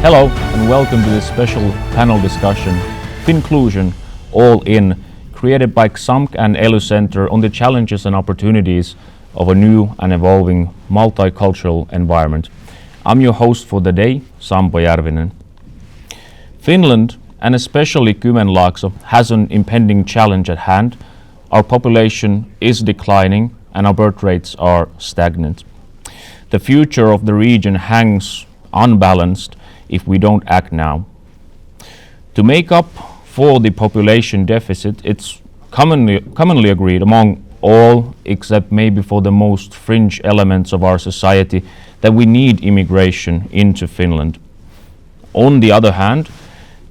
Hello and welcome to this special panel discussion, Finnclusion, All In, created by Xamk and ELY Center on the challenges and opportunities of a new and evolving multicultural environment. I'm your host for the day, Sampo Järvinen. Finland, and especially Kymenlaakso, has an impending challenge at hand. Our population is declining and our birth rates are stagnant. The future of the region hangs unbalanced if we don't act now. To make up for the population deficit, it's commonly agreed among all, except maybe for the most fringe elements of our society, that we need immigration into Finland. On the other hand,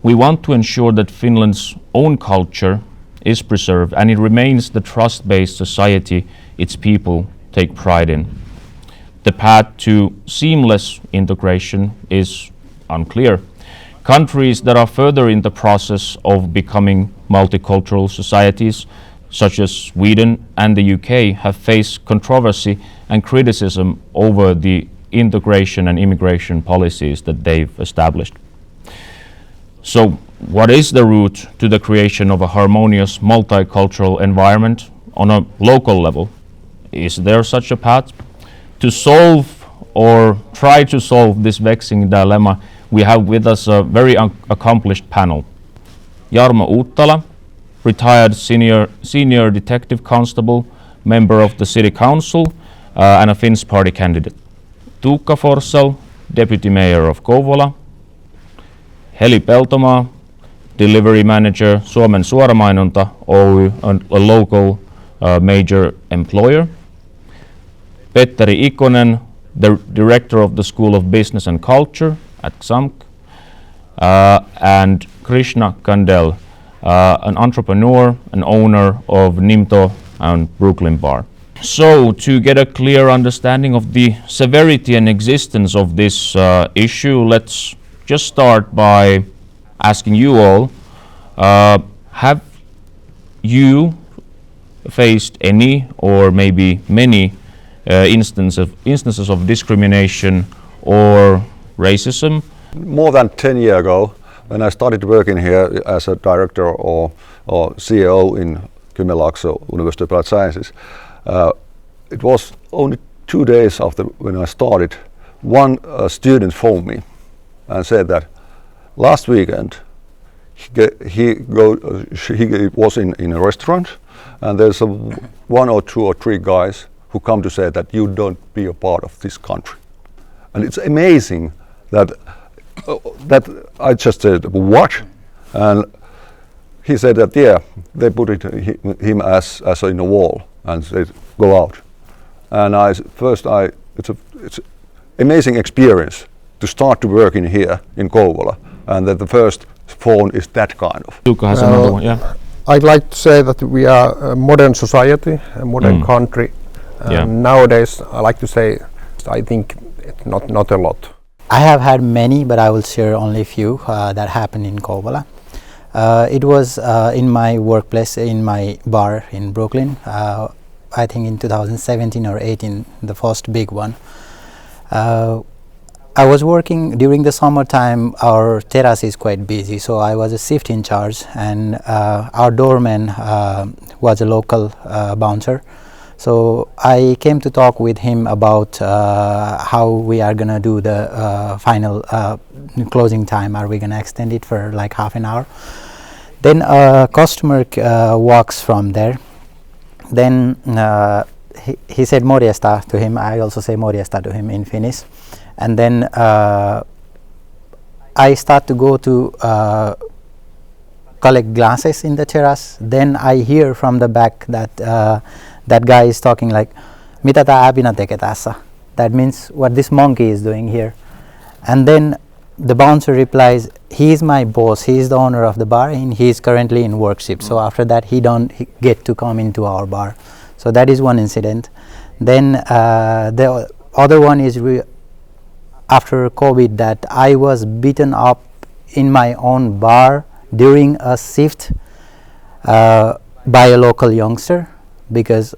we want to ensure that Finland's own culture is preserved and it remains the trust-based society its people take pride in. The path to seamless integration is unclear. Countries that are further in the process of becoming multicultural societies, such as Sweden and the UK, have faced controversy and criticism over the integration and immigration policies that they've established. So, what is the route to the creation of a harmonious multicultural environment on a local level? Is there such a path? To solve or try to solve this vexing dilemma, we have with us a very accomplished panel. Jarmo Uuttala, retired senior detective constable, member of the city council, and a Finns party candidate. Tuukka Forsell, deputy mayor of Kouvola. Heli Peltomaa, delivery manager, Suomen Suoramainonta Oy, a local major employer. Petteri Ikonen, the director of the School of Business and Culture at Xamk, and Krishna Kandel, an entrepreneur and owner of Nimto Brooklyn Bar. So, to get a clear understanding of the severity and existence of this issue, let's just start by asking you all, have you faced any or maybe many instances of discrimination or racism? More than 10 years ago, when I started working here as a director or CEO in Kymenlaakso University of Applied Sciences, it was only 2 days after when I started, one student phoned me and said that last weekend he was in a restaurant and there's one or two or three guys who come to say that you don't be a part of this country. And it's amazing that I just said, what? And he said that, yeah, they put him as in a wall and said, go out. And it's an amazing experience to start to work in here in Kouvola, and that the first phone is that kind of. Tuukka has another one, yeah. I'd like to say that we are a modern society, a modern country. Nowadays, I like to say, I think it's not a lot. I have had many, but I will share only a few that happened in Kouvola. It was in my workplace, in my bar in Brooklyn. I think in 2017 or 18, the first big one. I was working during the summertime. Our terrace is quite busy, so I was a shift in charge, and our doorman was a local bouncer. So I came to talk with him about how we are gonna do the final closing time. Are we gonna extend it for like half an hour? Then a customer walks from there. Then he said morjesta to him. I also say morjesta to him in Finnish. And then I start to go to collect glasses in the terrace. Then I hear from the back that that guy is talking like, "Mitä tää äpinä tekee tässä?" That means what this monkey is doing here. And then the bouncer replies, "He is my boss. He is the owner of the bar, and he is currently in workship. So after that, he don't get to come into our bar." So that is one incident. Then the other one is after COVID, that I was beaten up in my own bar during a shift by a local youngster because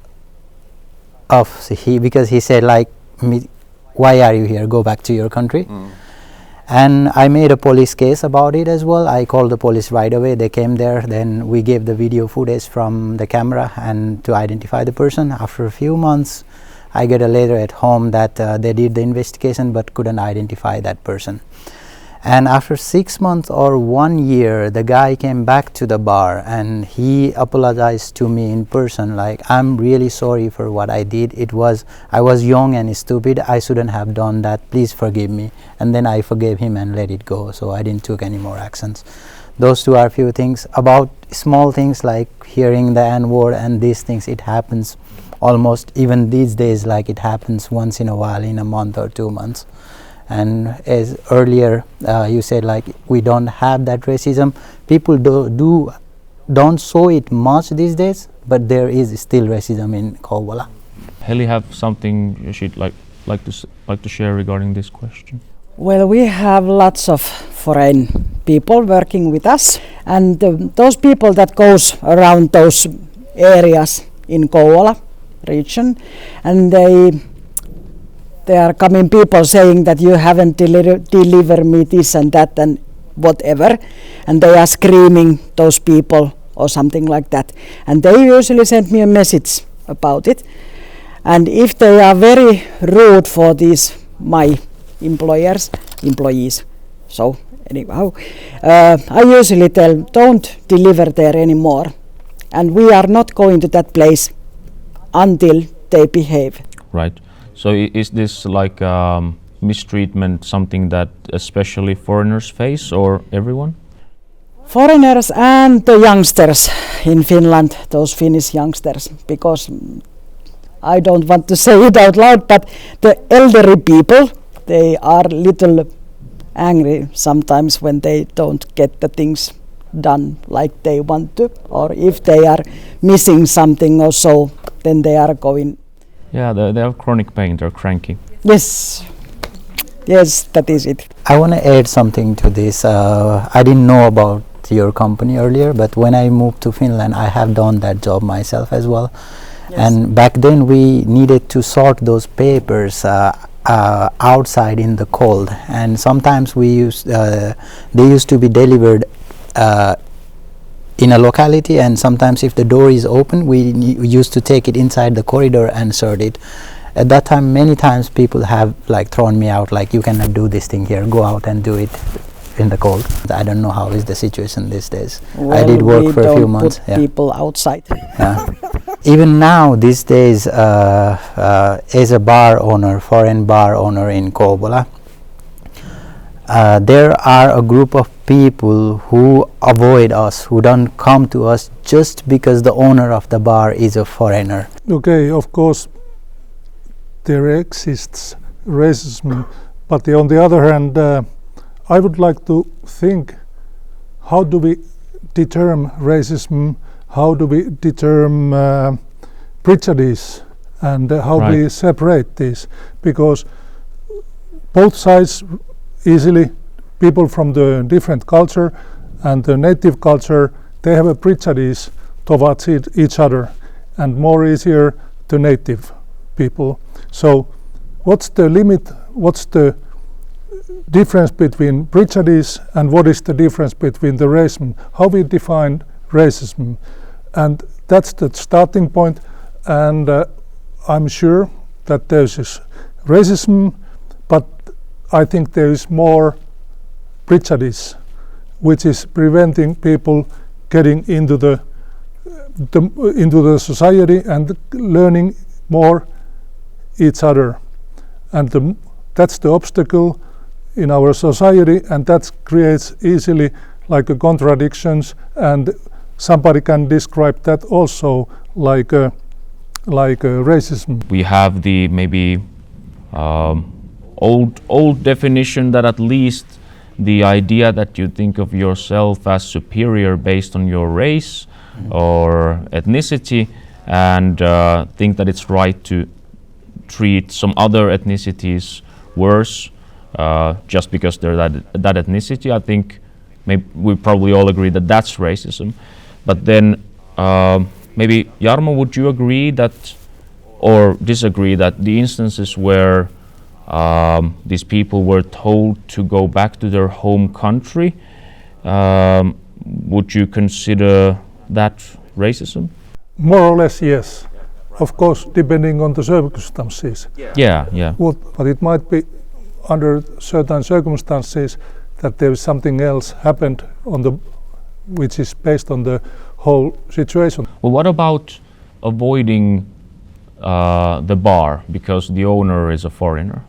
he said like, "Why are you here? Go back to your country." And I made a police case about it as well. I called the police right away. They came there. Then we gave the video footage from the camera and to identify the person. After a few months, I get a letter at home that they did the investigation but couldn't identify that person. And after 6 months or 1 year, the guy came back to the bar and he apologized to me in person, like, I'm really sorry for what I did. I was young and stupid. I shouldn't have done that. Please forgive me. And then I forgave him and let it go. So I didn't take any more actions. Those two are few things. About small things like hearing the N-word and these things, it happens almost even these days, like it happens once in a while, in a month or 2 months. And as earlier you said, like, we don't have that racism. People don't show it much these days, but there is still racism in Kouvola. Heli have something she'd like to share regarding this question? Well, we have lots of foreign people working with us, and those people that goes around those areas in Kouvola region, and they are coming people saying that you haven't delivered me this and that and whatever, and they are screaming, those people, or something like that. And they usually send me a message about it. And if they are very rude for these my employees, so anyhow, I usually tell, don't deliver there anymore. And we are not going to that place until they behave. Right. So is this like mistreatment something that especially foreigners face, or everyone? Foreigners and the youngsters in Finland, those Finnish youngsters, because I don't want to say it out loud, but the elderly people, they are little angry sometimes when they don't get the things done like they want to, or if they are missing something or so, then they are going. Yeah, they have chronic pain, they're cranky. Yes, that is it. I want to add something to this. I didn't know about your company earlier, but when I moved to Finland, I have done that job myself as well. Yes. And back then we needed to sort those papers outside in the cold, and sometimes they used to be delivered in a locality, and sometimes if the door is open, we used to take it inside the corridor and sort it. At that time, many times people have like thrown me out, like, you cannot do this thing here, go out and do it in the cold. I don't know how is the situation these days. Well, I did work for a few months. Put people outside. Even now, these days, as a bar owner, foreign bar owner in Kouvola, there are a group of people who avoid us, who don't come to us just because the owner of the bar is a foreigner. Okay, of course there exists racism, but on the other hand, I would like to think, how do we determine racism, how do we determine prejudice, and how do we separate these? Because both sides easily, people from the different culture and the native culture, they have a prejudice towards each other, and more easier to native people. So what's the limit, what's the difference between prejudice and what is the difference between the racism? How we define racism? And that's the starting point, and I'm sure that there's this racism, but I think there is more prejudice, which is preventing people getting into the society and learning more each other, and that's the obstacle in our society, and that creates easily like contradictions, and somebody can describe that also like racism. We have the maybe old definition that at least the idea that you think of yourself as superior based on your race or ethnicity, and think that it's right to treat some other ethnicities worse just because they're that ethnicity. I think we probably all agree that that's racism. But then maybe Jarmo, would you agree that or disagree that the instances where these people were told to go back to their home country. Would you consider that racism? More or less, yes. Of course, depending on the circumstances. Yeah. But it might be under certain circumstances that there is something else happened which is based on the whole situation. Well, what about avoiding the bar because the owner is a foreigner?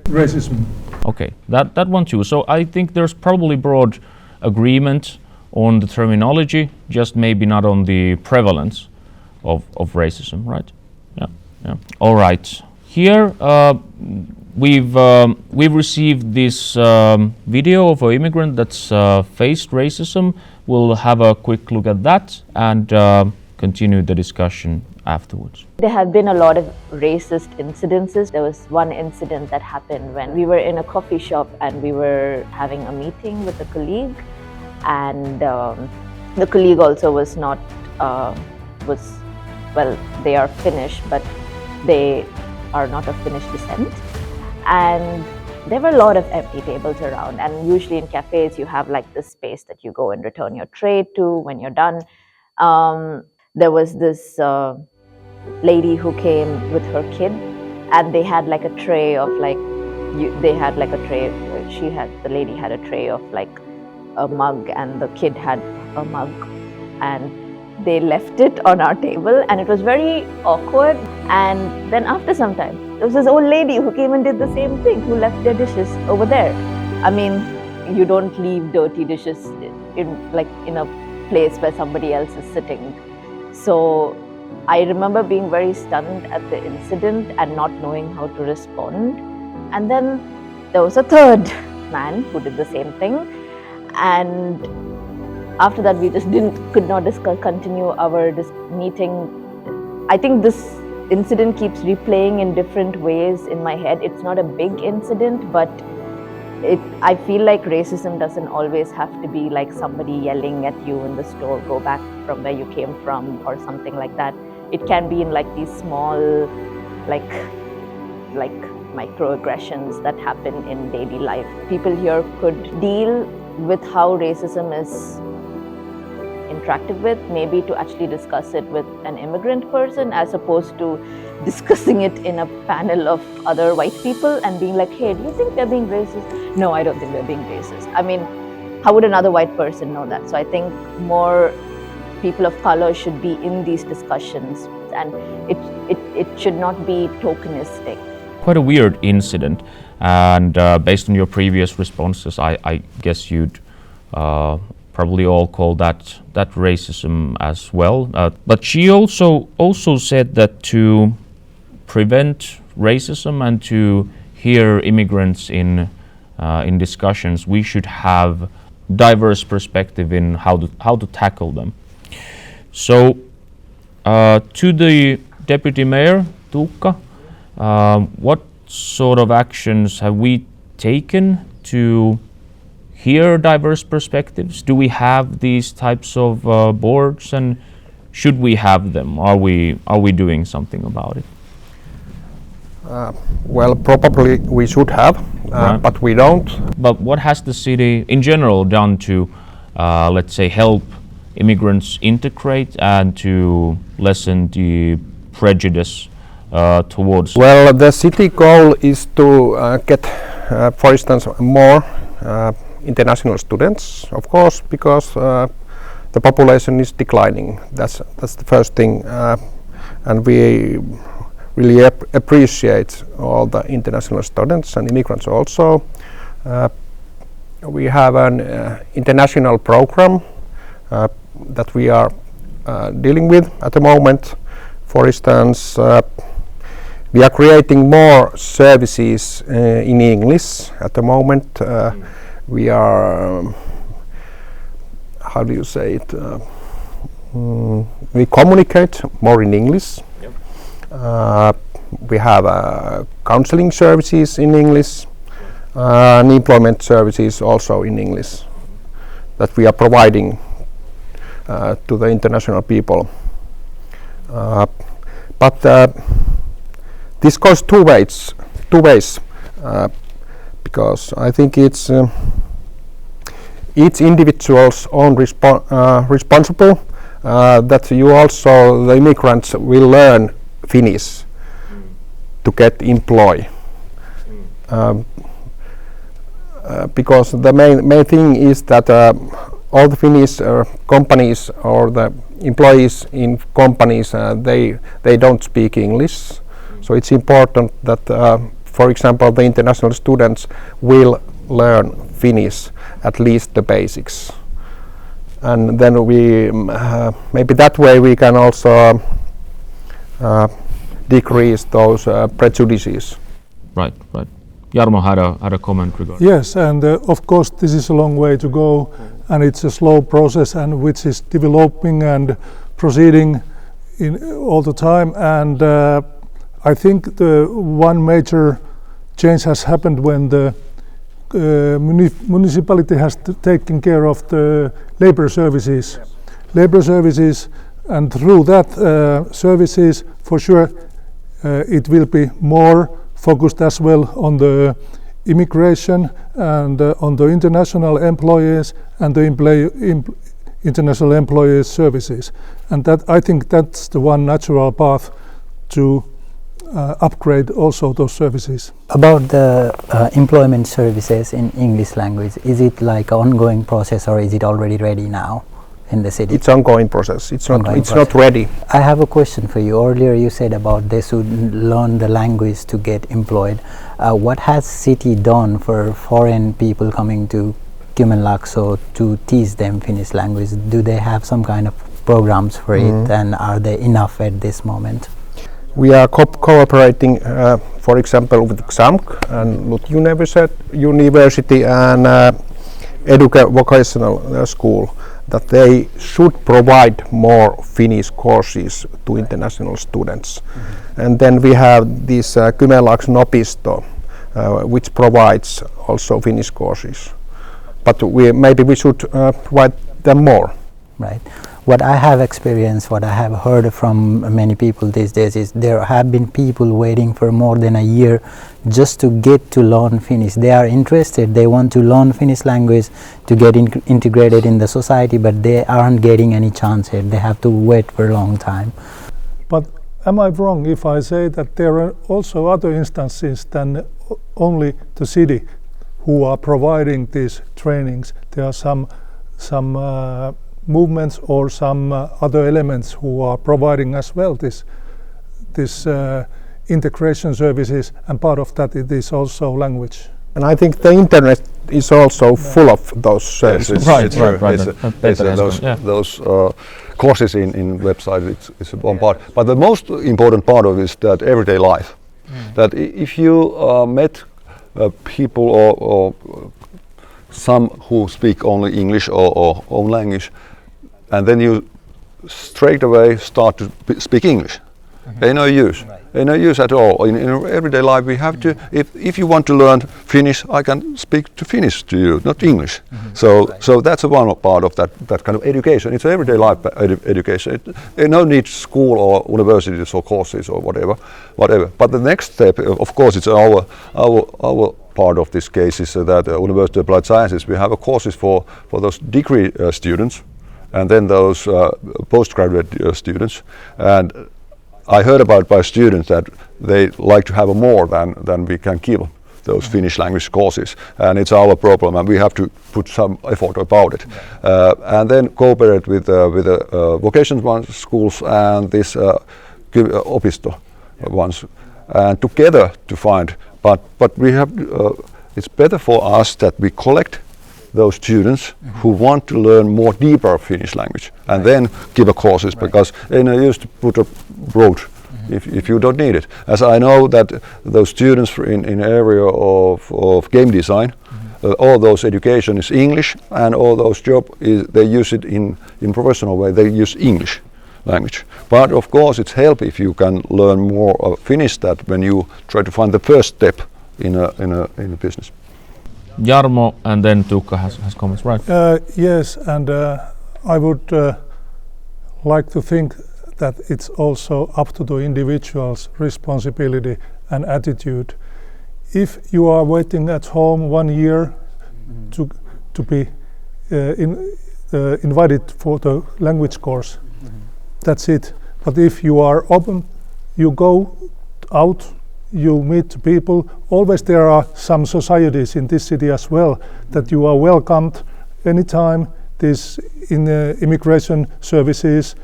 Racism. Okay, that one too. So I think there's probably broad agreement on the terminology, just maybe not on the prevalence of racism, right? Yeah. All right. Here we've received this video of an immigrant that's faced racism. We'll have a quick look at that and continue the discussion afterwards. There have been a lot of racist incidences. There was one incident that happened when we were in a coffee shop and we were having a meeting with a colleague, and the colleague also was not they are Finnish, but they are not of Finnish descent, and there were a lot of empty tables around, and usually in cafes you have like this space that you go and return your tray to when you're done. There was this lady who came with her kid, and they had like a tray of the lady had a tray of like a mug, and the kid had a mug, and they left it on our table, and it was very awkward. And then after some time, there was this old lady who came and did the same thing, who left their dishes over there. I mean, you don't leave dirty dishes in a place where somebody else is sitting. So I remember being very stunned at the incident and not knowing how to respond. And then there was a third man who did the same thing, and after that we just could not continue our meeting. I think this incident keeps replaying in different ways in my head. It's not a big incident, but I feel like racism doesn't always have to be like somebody yelling at you in the store, go back from where you came from, or something like that. It can be in like these small like microaggressions that happen in daily life. People here could deal with how racism is interacted with, maybe to actually discuss it with an immigrant person as opposed to discussing it in a panel of other white people and being like, hey, do you think they're being racist? No, I don't think they're being racist. I mean, how would another white person know that? So I think more people of color should be in these discussions, and it should not be tokenistic. Quite a weird incident, and based on your previous responses, I guess you'd probably all call that racism as well. But she also said that to prevent racism and to hear immigrants in discussions, we should have diverse perspective in how to tackle them. So to the Deputy Mayor, Tuukka, what sort of actions have we taken to hear diverse perspectives? Do we have these types of boards, and should we have them? Are we doing something about it? Well, probably we should have, Right. but we don't. But what has the city in general done to, let's say, help immigrants integrate and to lessen the prejudice towards? Well, the city goal is to get, for instance, more international students, of course, because the population is declining. That's the first thing, and we really appreciate all the international students and immigrants also. We have an international program that we are dealing with at the moment. For instance, we are creating more services in English at the moment. We are, how do you say it? We communicate more in English. Yep. We have counseling services in English, and employment services also in English that we are providing to the international people. But this goes two ways. two ways, because I think it's each individual's own responsible that you also, the immigrants, will learn Finnish to get employed. Because the main thing is that all the Finnish companies or the employees in companies, they don't speak English. So it's important that, for example, the international students will learn Finnish, at least the basics. And then we, maybe that way we can also decrease those prejudices. Right. Jarmo had a comment regarding. Yes, and of course this is a long way to go, and it's a slow process, and which is developing and proceeding in all the time. And I think the one major change has happened when the municipality has taken care of the labor services. Labor services, and through that services, for sure, it will be more focused as well on the immigration and on the international employees and the international employees services. And that, I think that's the one natural path to upgrade also those services. About the employment services in English language, is it like an ongoing process or is it already ready now in the city? It's ongoing process. It's not ready. I have a question for you. Earlier you said about they should learn the language to get employed. What has city done for foreign people coming to Kymenlaakso to teach them Finnish language? Do they have some kind of programs for it, and are they enough at this moment? We are cooperating, for example, with Xamk and Lut University and vocational school, that they should provide more Finnish courses to international students. And then we have this Kymenlaakson opisto, which provides also Finnish courses. But maybe we should provide them more. Right. What I have experienced, what I have heard from many people these days is there have been people waiting for more than a year just to get to learn Finnish. They are interested, they want to learn Finnish language to get integrated in the society, but they aren't getting any chance yet. They have to wait for a long time. But am I wrong if I say that there are also other instances than only the city who are providing these trainings? There are some movements or some other elements who are providing as well this integration services, and part of that it is also language. And I think the internet is also full of those services. Right. Those courses in website, it's one part. But the most important part of it is that everyday life. That if you met people or some who speak only English or own language, and then you straight away start to speak English. Ain't no use. Ain't no use at all. In everyday life we have to, if you want to learn Finnish, I can speak to Finnish to you, not English. So that's one part of that kind of education. It's everyday life education. No need school or universities or courses or whatever. But the next step, of course, it's our part of this case is that University of Applied Sciences, we have courses for those degree students, and then those postgraduate students. And I heard about by students that they like to have more than we can give those Finnish language courses, and it's our problem, and we have to put some effort about it. And then cooperate with the vocational schools and this opisto ones, and together to find. But we have. It's better for us that we collect those students who want to learn more deeper Finnish language, and then give courses, because they no use to put a broad if you don't need it. As I know that those students in area of game design, all those education is English, and all those they use it in professional way. They use English language. But of course, it's help if you can learn more of Finnish, that when you try to find the first step in a business. Jarmo, and then Tuukka has comments, right? Yes, and I would like to think that it's also up to the individual's responsibility and attitude. if you are waiting at home 1 year to be invited for the language course, that's it. But if you are open, you go out, you meet people. Always there are some societies in this city as well that you are welcomed anytime. This in immigration services,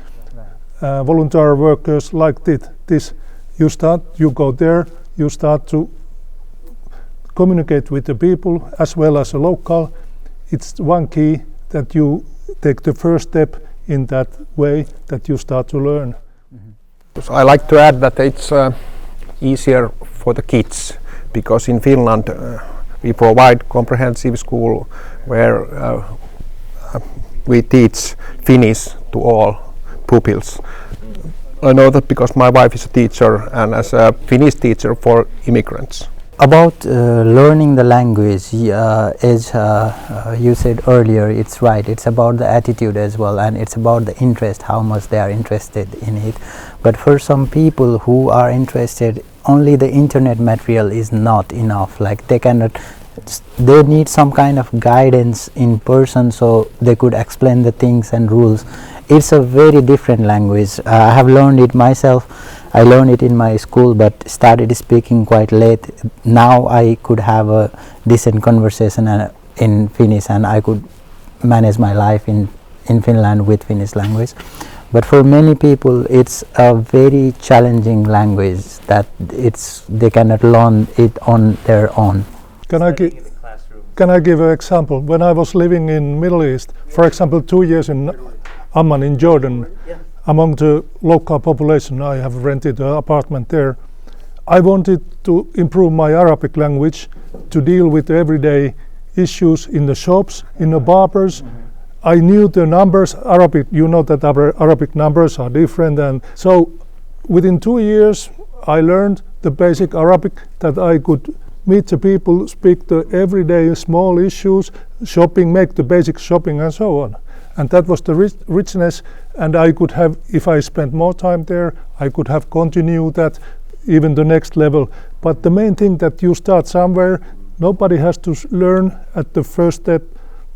volunteer workers like this. You go there, you start to communicate with the people as well as a local. It's one key that you take the first step in that way that you start to learn. So I like to add that it's easier for the kids because in Finland we provide comprehensive school where we teach Finnish to all pupils. I know that because my wife is a teacher and as a Finnish teacher for immigrants. About learning the language, as you said earlier, it's right. It's about the attitude as well, and it's about the interest, how much they are interested in it. But for some people who are interested, only the internet material is not enough. Like they need some kind of guidance in person so they could explain the things and rules. It's a very different language. I have learned it myself. I learned it in my school but started speaking quite late. Now I could have a decent conversation in Finnish and I could manage my life in Finland with Finnish language. But for many people it's a very challenging language that they cannot learn it on their own. Can I give an example? When I was living in Middle East, for example 2 years in Amman in Jordan, among the local population, I have rented an apartment there. I wanted to improve my Arabic language to deal with everyday issues in the shops, in the barbers. I knew the numbers, Arabic, you know that Arabic numbers are different, and so within 2 years I learned the basic Arabic that I could meet the people, speak the everyday small issues, shopping, make the basic shopping and so on. And that was the richness, and I could have, if I spent more time there, I could have continued that even the next level. But the main thing that you start somewhere, nobody has to learn at the first step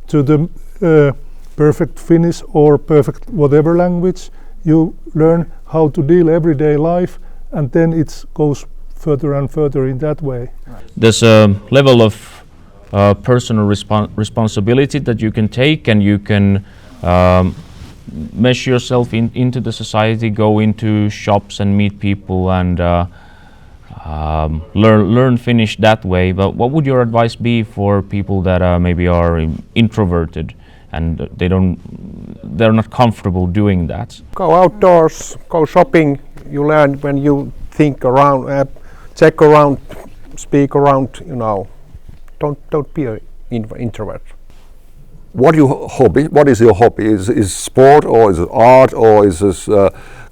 to the perfect Finnish or perfect whatever language. You learn how to deal everyday life, and then it goes further and further in that way. There's a level of personal responsibility that you can take, and you can measure yourself into the society, go into shops and meet people and learn Finnish that way. But what would your advice be for people that maybe are introverted and they're not comfortable doing that? Go outdoors, go shopping. You learn when you think around, check around, speak around. You know, don't be an introvert. What is your hobby? Is sport, or is it art, or is this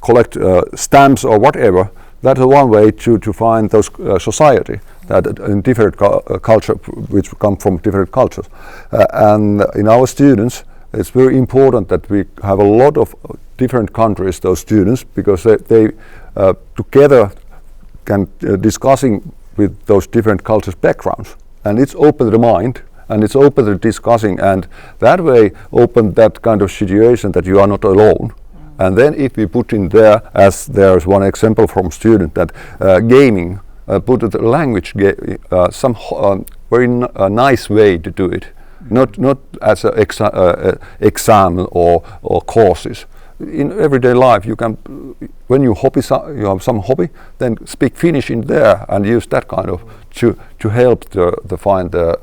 collect stamps or whatever? That's one way to find those society that in different culture, which come from different cultures. And in our students, it's very important that we have a lot of different countries, those students, because they together can discussing with those different cultures backgrounds, and it's open the mind. And it's open to discussing, and that way open that kind of situation that you are not alone. And then if we put in there, as there's one example from student, that gaming, put the language, some very nice way to do it, not as an exam or courses. In everyday life, you can, when you have some hobby, then speak Finnish in there and use that kind of to help to find the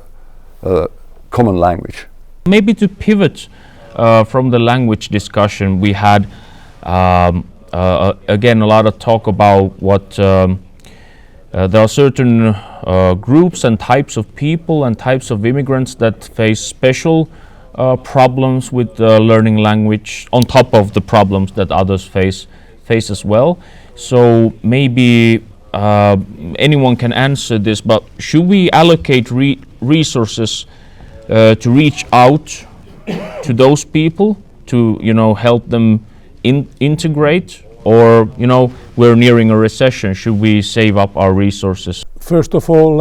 common language. Maybe to pivot from the language discussion, we had again a lot of talk about what there are certain groups and types of people and types of immigrants that face special problems with learning language on top of the problems that others face as well. So maybe anyone can answer this, but should we allocate resources to reach out to those people to help them integrate or we're nearing a recession? Should we save up our resources? First of all,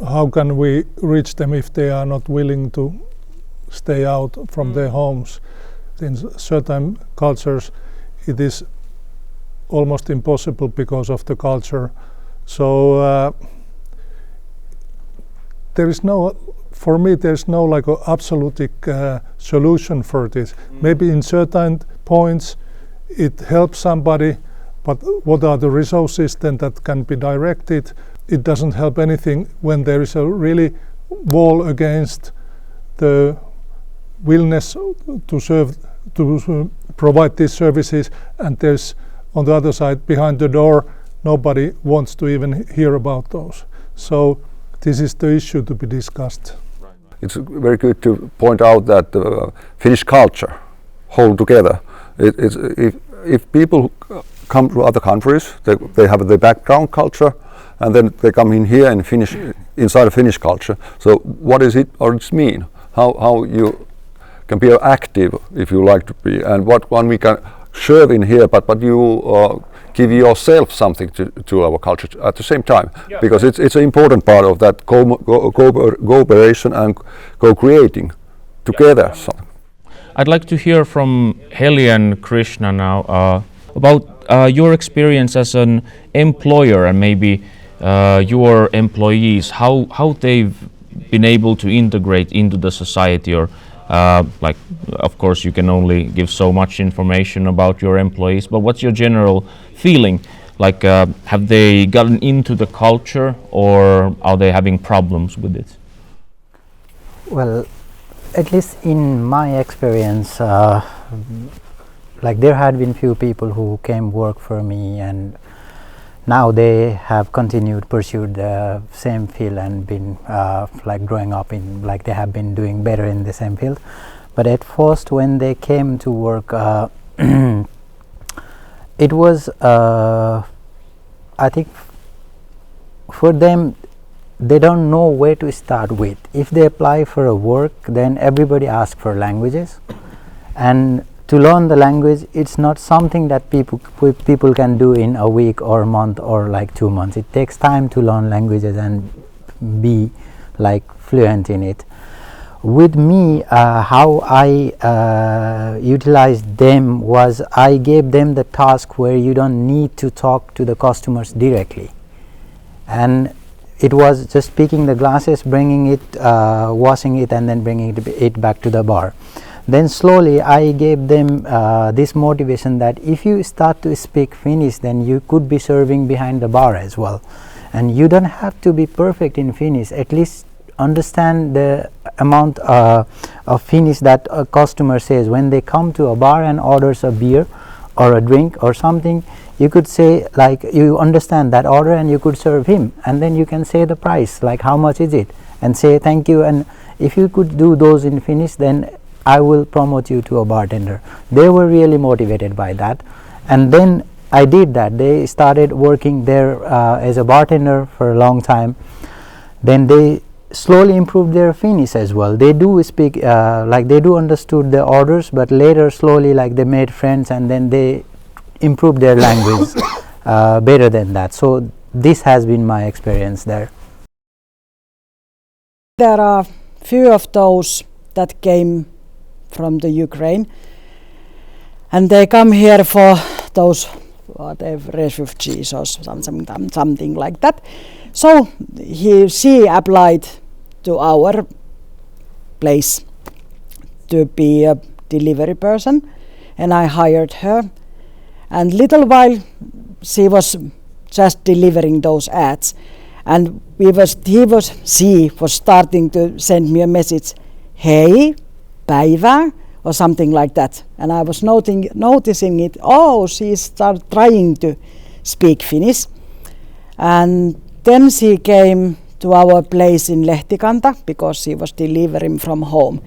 how can we reach them if they are not willing to stay out from their homes? In certain cultures it is almost impossible because of the culture. So there's no like a absolute solution for this. Maybe in certain points it helps somebody, but what are the resources then that can be directed? It doesn't help anything when there is a really wall against the willingness to provide these services, and there's on the other side behind the door nobody wants to even hear about those. So this is the issue to be discussed. It's very good to point out that the Finnish culture hold together. If people come to other countries, they have their background culture, and then they come in here and inside of Finnish culture. So what is it or it mean? How you can be active if you like to be, and what one we can serve in here, but you give yourself something to our culture at the same time, because it's an important part of that cooperation and co-creating together. I'd like to hear from Heli and Krishna now about your experience as an employer and maybe your employees, how they've been able to integrate into the society, or of course you can only give so much information about your employees, but what's your general feeling? Have they gotten into the culture, or are they having problems with it? Well, at least in my experience, there had been few people who came work for me, and now they have pursued the same field and been growing up in, they have been doing better in the same field. But at first when they came to work, it was I think for them, they don't know where to start with. If they apply for a work, then everybody asks for languages, and to learn the language, it's not something that people can do in a week or a month or 2 months. It takes time to learn languages and be fluent in it. With me, how I utilized them was I gave them the task where you don't need to talk to the customers directly, and it was just picking the glasses, bringing it, washing it, and then bringing it back to the bar. Then slowly I gave them this motivation that if you start to speak Finnish, then you could be serving behind the bar as well. And you don't have to be perfect in Finnish, at least understand the amount of Finnish that a customer says. When they come to a bar and orders a beer or a drink or something, you could say, you understand that order and you could serve him, and then you can say the price, how much is it, and say thank you. And if you could do those in Finnish, then I will promote you to a bartender. They were really motivated by that, and then I did that. They started working there as a bartender for a long time. Then they slowly improved their Finnish as well. They do speak, they do understood the orders, but later slowly they made friends, and then they improved their language better than that. So this has been my experience there. There are few of those that came from the Ukraine, and they come here for those refugees or something like that. So she applied to our place to be a delivery person, and I hired her. And little while she was just delivering those ads, and she was starting to send me a message, "Hey, päivää," or something like that. And I was noticing it. Oh, she started trying to speak Finnish. And then she came to our place in Lehtikanta because she was delivering from home.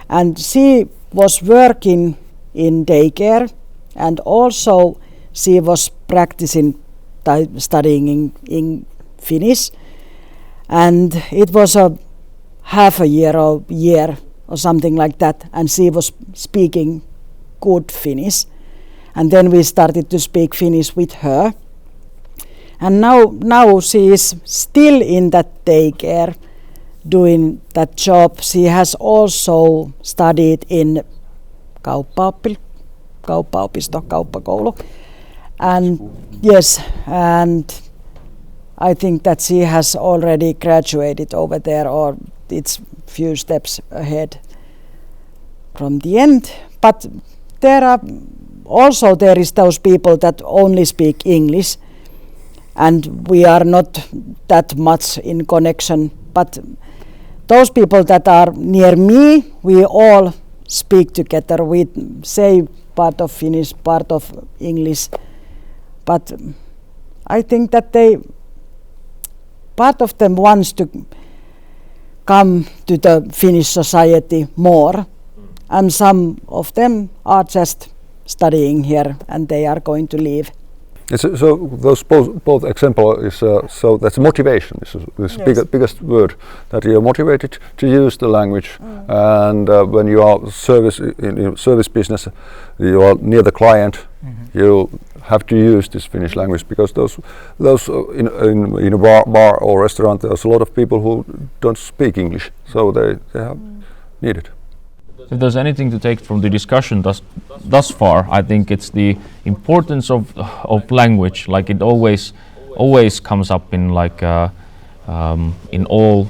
And she was working in daycare, and also she was practicing studying in Finnish. And it was a half a year or something like that, and she was speaking good Finnish. And then we started to speak Finnish with her. And now she is still in that daycare doing that job. She has also studied in kauppakoulu. And yes, and I think that she has already graduated over there, or it's few steps ahead from the end. But there is those people that only speak English, and we are not that much in connection. But those people that are near me, we all speak together. We say part of Finnish, part of English. But I think that part of them wants to come to the Finnish society more, and some of them are just studying here and they are going to leave. So those both example is so that's motivation. This Yes. biggest word, that you're motivated to use the language, and when you are in service business, you are near the client. You have to use this Finnish language, because those in a bar or restaurant, there's a lot of people who don't speak English, so they have needed. If there's anything to take from the discussion thus far, I think it's the importance of language. Like it always comes up in in all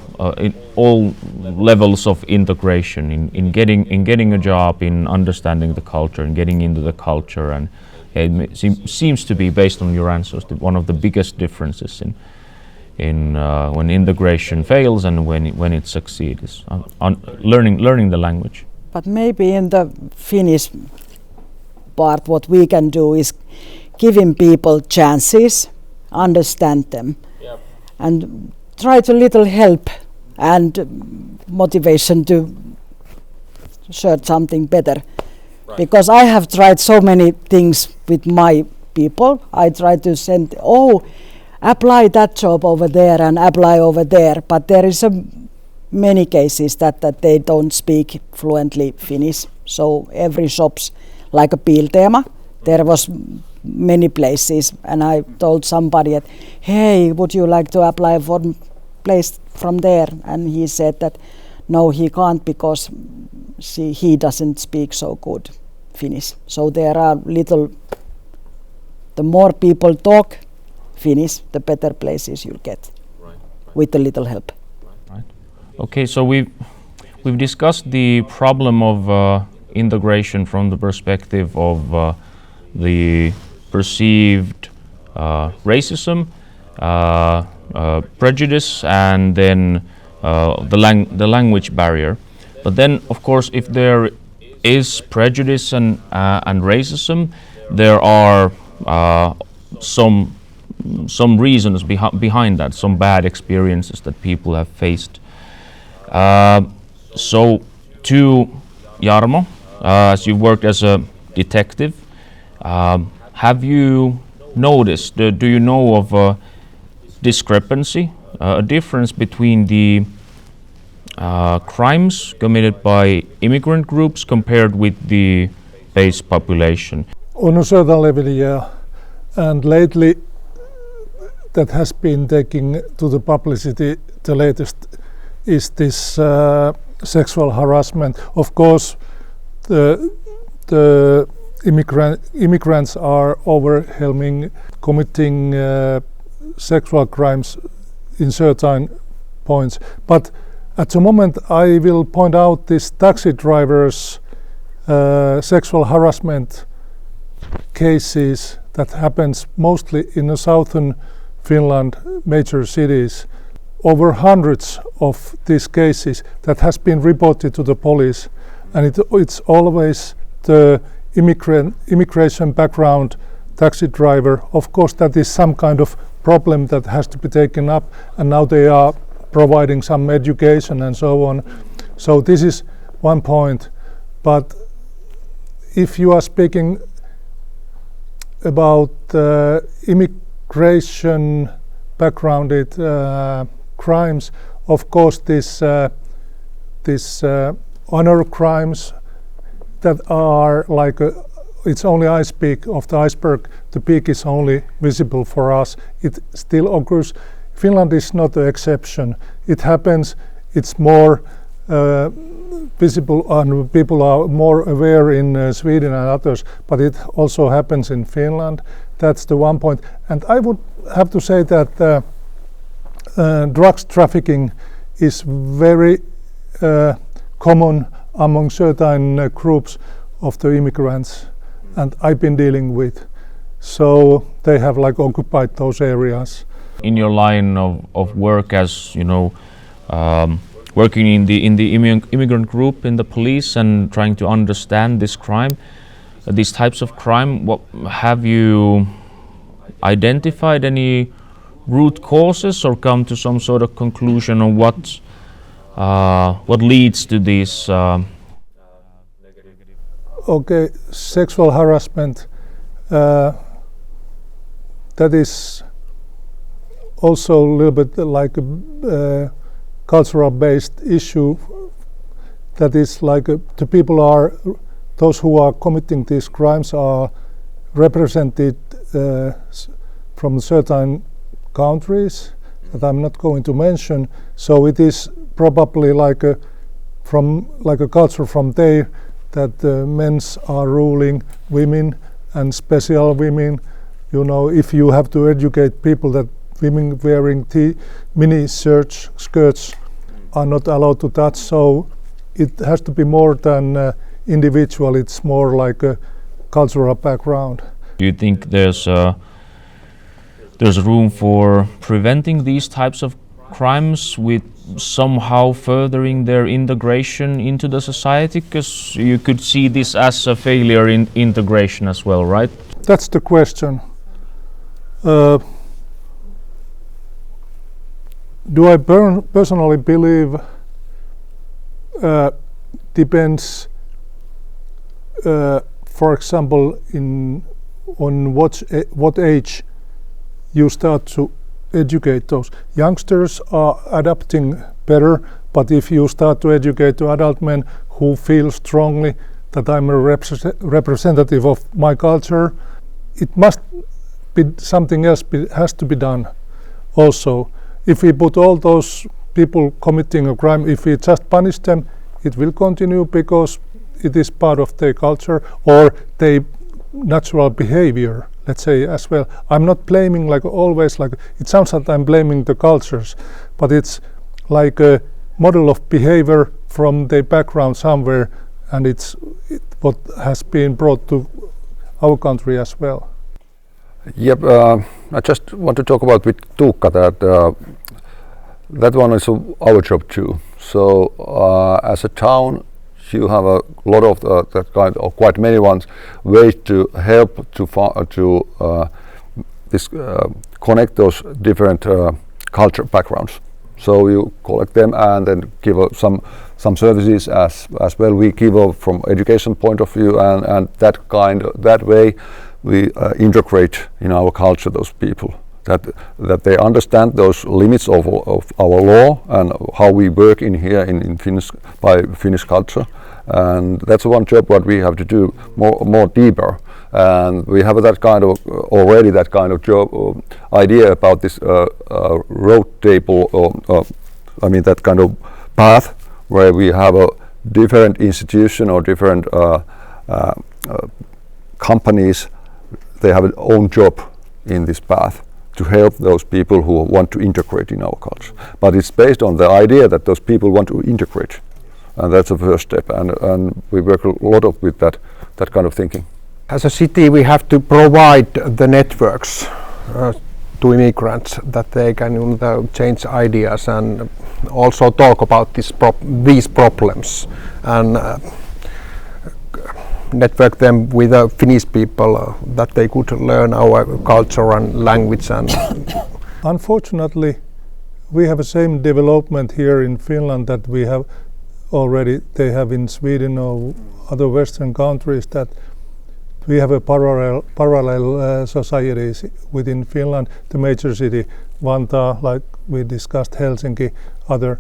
levels of integration, in getting a job, in understanding the culture, and getting into the culture. And it seems to be, based on your answers, one of the biggest differences in when integration fails and when it succeeds, on learning the language. But maybe in the Finnish part, what we can do is giving people chances, understand them, and try to little help and motivation to search something better. Right. Because I have tried so many things with my people. I try to send, apply that job over there and apply over there, but there is many cases that they don't speak fluently Finnish. So every shops, like a Tema, there was many places, and I told somebody that, hey, would you like to apply for place from there? And he said that no, he can't, because he doesn't speak so good Finnish. So there are the more people talk Finnish, the better places you'll get, right. With a little help. Okay, so we've discussed the problem of integration from the perspective of the perceived racism, prejudice, and then the language barrier. But then, of course, if there is prejudice and racism, there are some reasons behind that, some bad experiences that people have faced. So to Jarmo, as you've worked as a detective, have you noticed, do you know of a discrepancy, a difference between the crimes committed by immigrant groups compared with the base population? On a certain level, yeah. And lately that has been taking to the publicity. The latest is this sexual harassment. Of course, the immigrants are overwhelming, committing sexual crimes in certain points. But at the moment, I will point out this taxi drivers' sexual harassment cases that happens mostly in the southern Finland major cities. Over hundreds of these cases that has been reported to the police, and it's always the immigration background taxi driver. Of course, that is some kind of problem that has to be taken up, and now they are providing some education and so on. So this is one point. But if you are speaking about immigration backgrounded crimes, of course this honor crimes that are like it's only ice peak of the iceberg. The peak is only visible for us. It still occurs. Finland is not the exception. It happens. It's more visible and people are more aware in Sweden and others, but it also happens in Finland. That's the one point. And I would have to say that drugs trafficking is very common among certain groups of the immigrants, and I've been dealing with. So they have like occupied those areas. In your line of work as, you know, working in the immigrant group in the police and trying to understand this crime, these types of crime, what have you identified any root causes or come to some sort of conclusion on what leads to these? Okay, sexual harassment, that is also a little bit like a cultural based issue. That is like the people are, those who are committing these crimes are represented from certain countries that I'm not going to mention. So it is probably like a culture from there that men are ruling women and special women. You know, if you have to educate people that women wearing mini skirts are not allowed to touch, so it has to be more than individual. It's more like a cultural background. Do you think there's room for preventing these types of crimes with somehow furthering their integration into the society? Because you could see this as a failure in integration as well, right? That's the question. Do I personally believe depends, for example, on what age you start to educate those. Youngsters are adapting better, but if you start to educate the adult men who feel strongly that I'm a representative of my culture, it must be something else has to be done also. If we put all those people committing a crime, if we just punish them, it will continue because it is part of their culture or their natural behavior, let's say, as well. I'm not blaming like always, like it sounds like I'm blaming the cultures, but it's like a model of behavior from their background somewhere, and it's what has been brought to our country as well. Yep, I just want to talk about with Tuukka that one is our job too. So as a town, you have a lot of that kind of quite many ways to help to connect those different culture backgrounds. So you collect them and then give some services as well. We give from education point of view and that way we integrate in our culture those people. That they understand those limits of our law and how we work in here in Finnish culture, and that's one job what we have to do more deeper. And we have that kind of already that kind of job idea about this road table, I mean that kind of path where we have a different institution or different companies. They have an own job in this path to help those people who want to integrate in our culture. But it's based on the idea that those people want to integrate. And that's the first step. And we work a lot with that kind of thinking. As a city, we have to provide the networks to immigrants that they can change ideas and also talk about these problems and network them with Finnish people that they could learn our culture and language. And unfortunately, we have the same development here in Finland that we have already. They have in Sweden or other Western countries, that we have a parallel societies within Finland. The major city, Vantaa, like we discussed, Helsinki, other,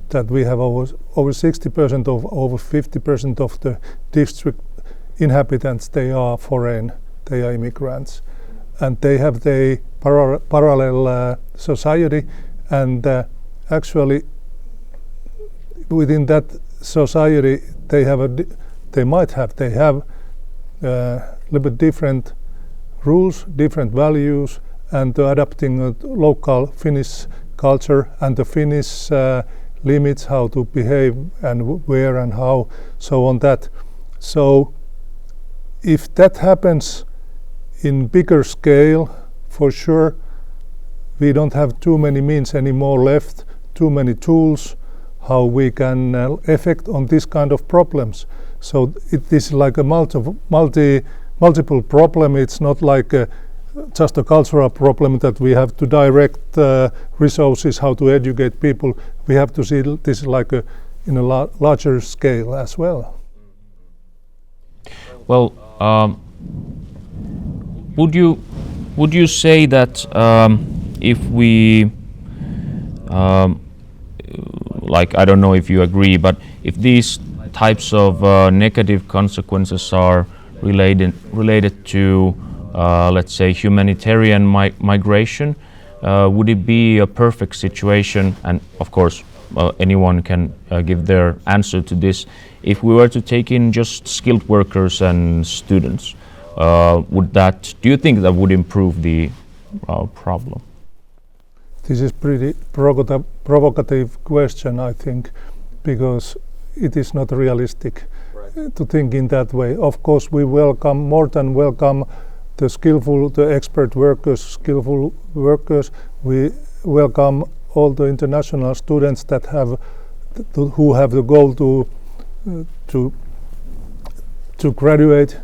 that we have over 60% of over 50% of the district inhabitants, they are foreign, they are immigrants, and they have the parallel society, and actually within that society they have a they have little bit different rules, different values, and adapting a local Finnish culture and the Finnish limits how to behave and where and how, so on that. So if that happens in bigger scale, for sure we don't have too many means anymore left, too many tools how we can affect on this kind of problems. So it is like a multiple problem. It's not like just a cultural problem that we have to direct resources how to educate people. We have to see this like in a larger scale as well. Well, would you say that if we like, I don't know if you agree, but if these types of negative consequences are related to let's say humanitarian migration, would it be a perfect situation, and of course anyone can give their answer to this, if we were to take in just skilled workers and students? Do you think that would improve the problem? This is pretty provocative question, I think, because it is not realistic to think in that way. Of course, we welcome, more than welcome, the expert workers, skillful workers. We welcome all the international students that who have the goal to graduate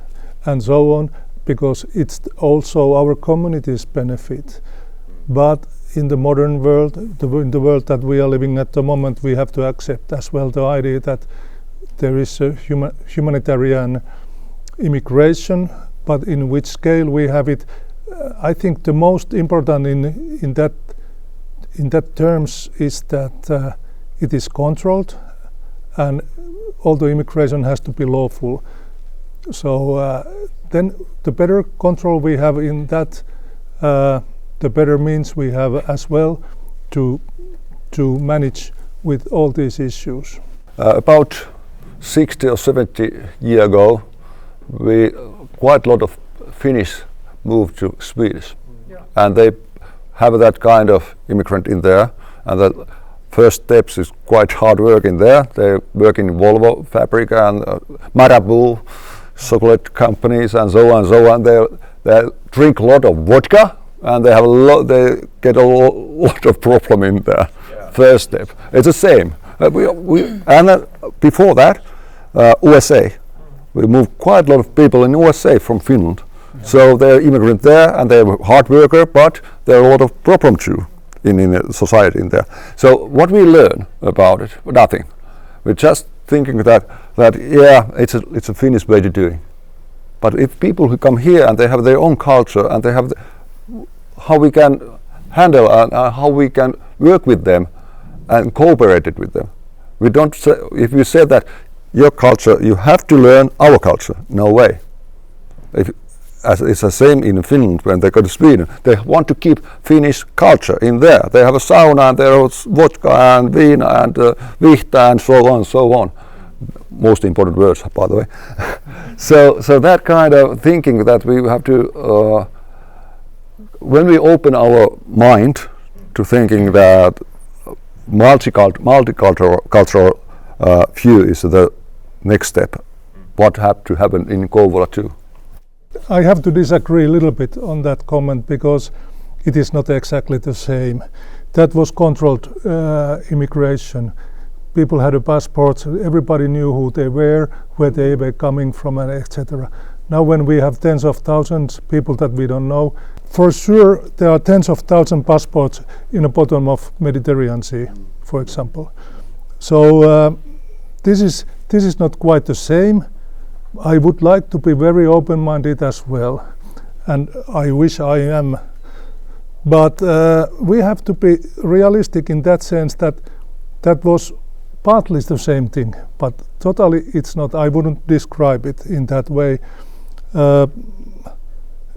and so on, because it's also our community's benefit. But in the modern world, in the world that we are living at the moment, we have to accept as well the idea that there is a humanitarian immigration, but in which scale we have it. I think the most important in that terms is that it is controlled, and all the immigration has to be lawful. So then the better control we have in that, the better means we have as well to manage with all these issues. About 60 or 70 years ago, quite a lot of Finnish moved to Swedish, and they have that kind of immigrant in there, and the first steps is quite hard work in there. They work in Volvo fabric and Marabou chocolate companies and so on. They drink a lot of vodka, and they get a lot of problem in there. First step, it's the same. And before that, USA. We moved quite a lot of people in USA from Finland. So they're immigrant there, and they're hard worker, but there are a lot of problem too in the society in there. So what we learn about it? Nothing. We're just thinking that yeah, it's a Finnish way to do it. But if people who come here and they have their own culture, and they have how we can handle and how we can work with them and cooperate it with them. We don't say, if you say that your culture, you have to learn our culture. No way. As it's the same in Finland when they go to Sweden. They want to keep Finnish culture in there. They have a sauna and there is vodka and viina and vihta and so on. Most important words, by the way. so that kind of thinking that we have to, when we open our mind to thinking that multicultural view is the next step. What have to happen in Kouvola too? I have to disagree a little bit on that comment, because it is not exactly the same. That was controlled immigration. People had a passport, everybody knew who they were, where they were coming from, and etc. Now when we have tens of thousands people that we don't know, for sure there are tens of thousands passports in the bottom of Mediterranean Sea, for example. So this is not quite the same. I would like to be very open-minded as well, and I wish I am. But we have to be realistic in that sense that was partly the same thing, but totally it's not. I wouldn't describe it in that way.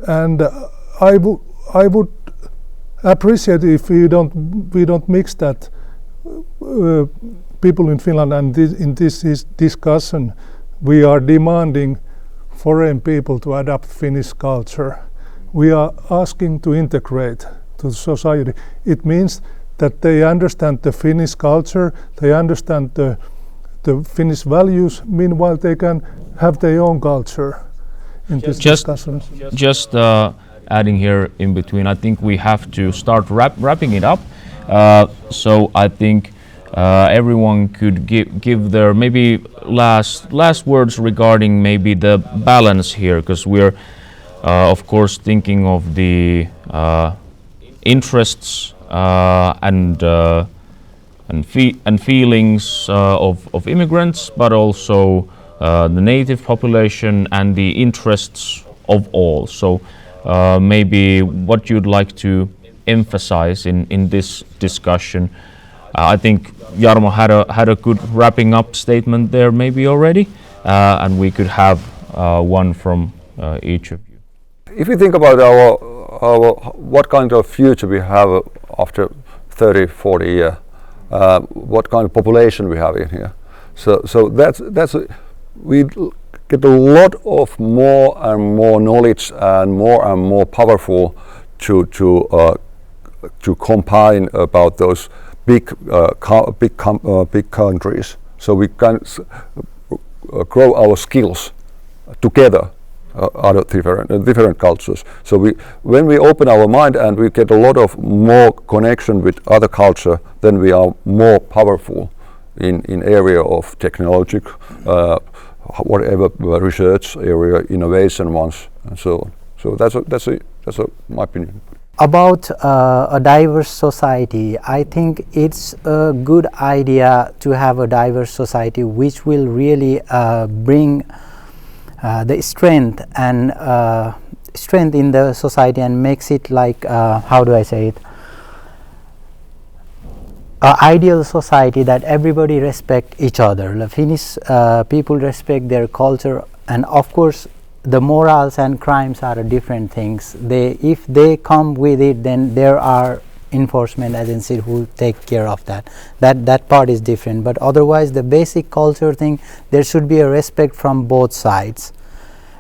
And I would appreciate if we don't mix that. People in Finland and in this discussion, we are demanding foreign people to adapt Finnish culture. We are asking to integrate to society. It means that they understand the Finnish culture, they understand the Finnish values. Meanwhile, they can have their own culture in this discussion. Just adding here in between, I think we have to start wrapping it up. So I think everyone could give their maybe last words regarding maybe the balance here, because we're of course thinking of the interests and feelings of immigrants, but also the native population and the interests of all. So maybe what you'd like to emphasize in this discussion. I think Jarmo had a good wrapping up statement there maybe already, and we could have one from each of you. If you think about our what kind of future we have after 30, 40 years, what kind of population we have in here. So that's we get a lot of more and more knowledge and more powerful to combine about those big countries. So we can grow our skills together. Other different cultures. So when we open our mind and we get a lot of more connection with other culture, then we are more powerful in area of technology, whatever research area, innovation ones, and so on. So that's my opinion. About a diverse society, I think it's a good idea to have a diverse society which will really bring the strength in the society and makes it like how do I say it, an ideal society that everybody respect each other. The Finnish people respect their culture, and of course the morals and crimes are different things. If they come with it, then there are enforcement agencies who take care of that. That part is different, but otherwise the basic culture thing, there should be a respect from both sides.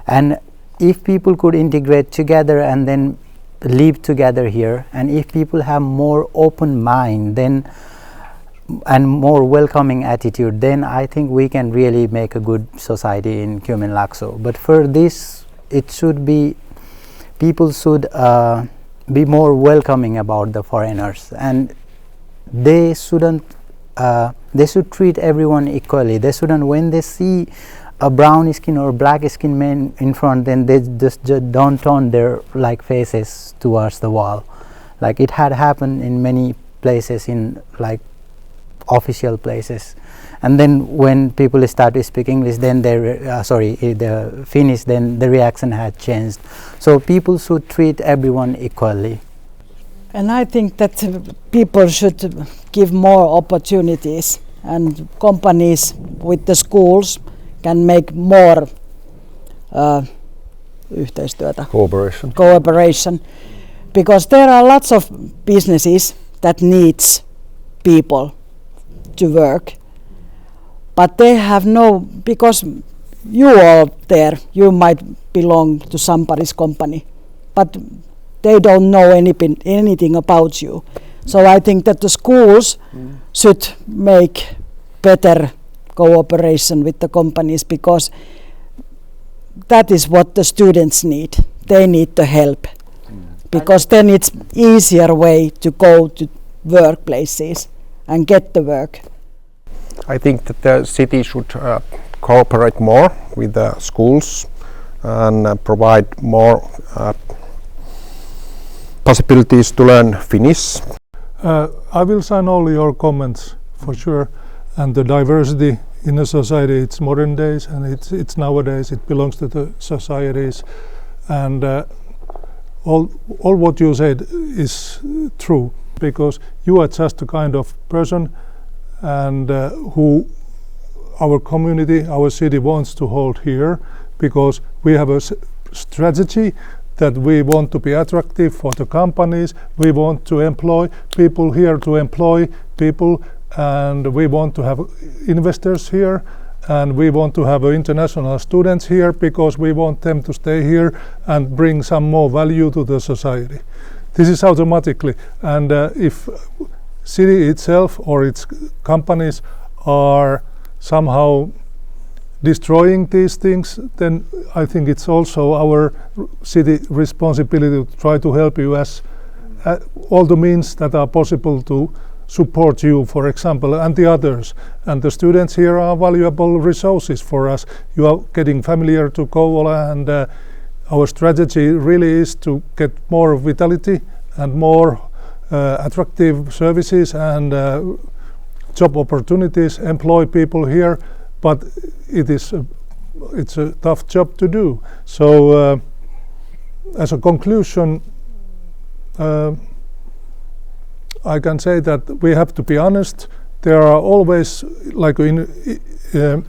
And if people could integrate together and then live together here, and if people have more open mind then and more welcoming attitude, then I think we can really make a good society in Kymenlaakso. But for this, it should be, people should be more welcoming about the foreigners, and they shouldn't they should treat everyone equally. They shouldn't, when they see a brown skin or black skin man in front, then they just don't turn their like faces towards the wall. Like it had happened in many places, in like official places. And then when people start to speak English, then the Finnish, then the reaction had changed. So people should treat everyone equally. And I think that people should give more opportunities, and companies with the schools can make more yhteistyötä, cooperation, because there are lots of businesses that needs people to work, but they have no, because you are there, you might belong to somebody's company, but they don't know anything about you. So I think that the schools should make better cooperation with the companies, because that is what the students need. They need the help, because then it's easier way to go to workplaces and get the work. I think that the city should cooperate more with the schools and provide more possibilities to learn Finnish. I will sign all your comments for sure. And the diversity in a society, it's modern days, and it's nowadays, it belongs to the societies. And all what you said is true, because you are just a kind of person and who our community, our city wants to hold here, because we have a strategy that we want to be attractive for the companies, we want to employ people here to employ people, and we want to have investors here, and we want to have international students here because we want them to stay here and bring some more value to the society. This is automatically, and if city itself or its companies are somehow destroying these things, then I think it's also our city responsibility to try to help you as all the means that are possible to support you, for example, and the others. And the students here are valuable resources for us. You are getting familiar to Kouvola, and our strategy really is to get more vitality and more attractive services and job opportunities, employ people here, but it's a tough job to do. So as a conclusion, I can say that we have to be honest. There are always, like in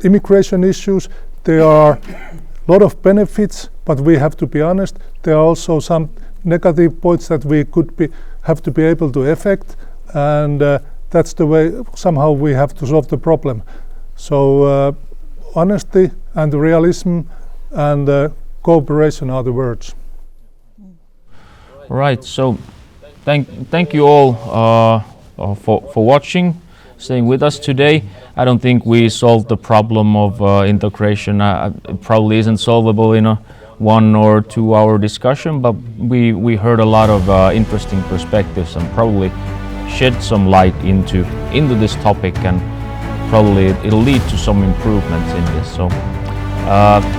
immigration issues, there are a lot of benefits, but we have to be honest. There are also some negative points that we have to be able to affect, and that's the way somehow we have to solve the problem. So honesty and realism and cooperation are the words. Right. So thank you all for watching, staying with us today. I don't think we solved the problem of integration. It probably isn't solvable in a 1 or 2 hour discussion, but we heard a lot of interesting perspectives and probably shed some light into this topic, and probably it'll lead to some improvements in this. So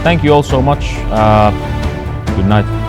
thank you all so much. Good night.